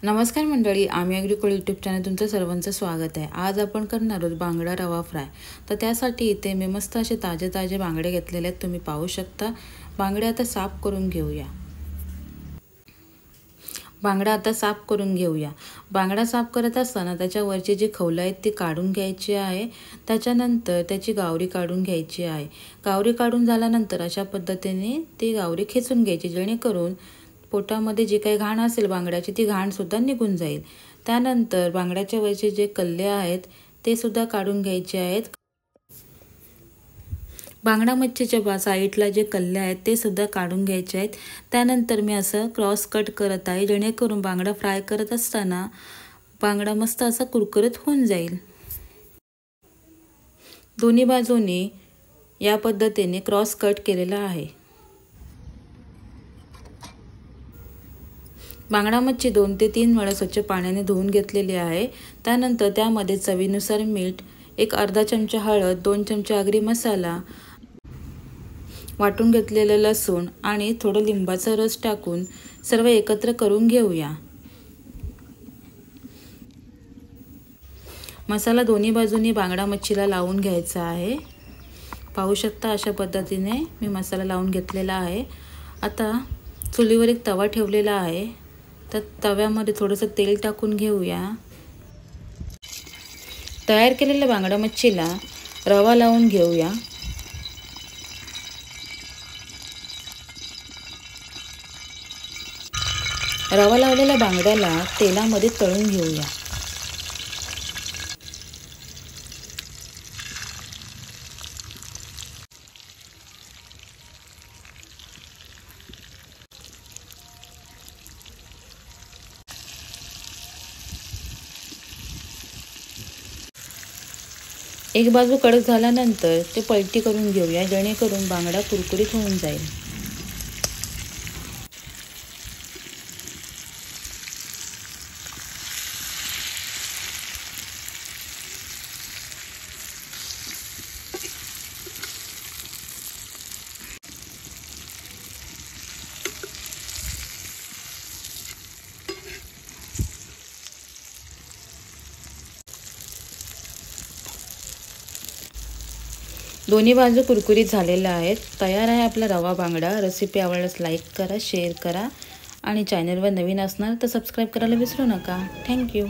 नमस्कार मंडळी, आम्ही ॲग्रिकोल यूट्यूब चॅनल तुमचं सर्वांचं स्वागत आहे। आज आपण करणार आहोत बांगडा रवा फ्राय। तर त्यासाठी इथे मी मस्त असे ताजे बांगडे घेतलेले आहेत, तुम्ही पाहू शकता। बांगडे आता साफ करून घेऊया। बांगडा साफ करत असताना त्याच्यावरची जी खवलं आहेत ती काढून घ्यायची आहे। त्याच्यानंतर त्याची गावरी काढून घ्यायची आहे। गावरी काढून झाल्यानंतर अशा पद्धतीने ती गावरी खेचून घ्यायची, जेणेकरून पोटामध्ये जी काही घाण असेल बांगड्याची ती घाण सुद्धा निघून जाईल। त्यानंतर बांगड्याच्या वरचे जे कल्ले आहेत ते सुद्धा काढून घ्यायचे आहेत। बांगडा मच्छीच्या साईडला जे कल्ले आहेत ते सुद्धा काढून घ्यायचे आहेत। त्यानंतर मी असं क्रॉस कट करत आहे, जेणेकरून बांगडा फ्राय करत असताना बांगडा मस्त असा कुरकुरीत होऊन जाईल। दोन्ही बाजूनी या पद्धतीने क्रॉस कट केलेला आहे। बांगडा मच्छी 2 ते 3 वेळा स्वच्छ पाण्याने धुवून घेतलेली आहे। त्यानंतर त्यामध्ये चवीनुसार मीठ, एक अर्धा चमचा हळद, 2 चमचे आगरी मसाला, वाटून घेतलेलं लसूण आणि थोडं लिंबाचा रस टाकून सर्व एकत्र करून घेऊया। मसाला दोन्ही बाजूनी बांगडा मच्छीला लावून घ्यायचा आहे। पाहू शकता अशा पद्धतीने मी मसाला लावून घेतलेला आहे। आता चुलीवर एक तवा ठेवलेला आहे, तर तव्यामध्ये थोडंसं तेल टाकून घेऊया। तयार केलेल्या बांगडा मच्छीला रवा लावून घेऊया। रवा लावलेल्या बांगड्याला तेलामध्ये तळून घेऊया। एक बाजू कडक झाल्यानंतर ते पलटी करून घेऊया, जेणेकरून बांगडा कुरकुरीत होऊन जाईल। दोन्ही बाजू कुरकुरीत झालेल्या आहेत। तयार आहे आपला रवा बांगडा। रेसिपी आवडल्यास लाईक करा, शेअर करा आणि चॅनलवर नवीन असणार तर सबस्क्राईब करायला विसरू नका। थँक्यू।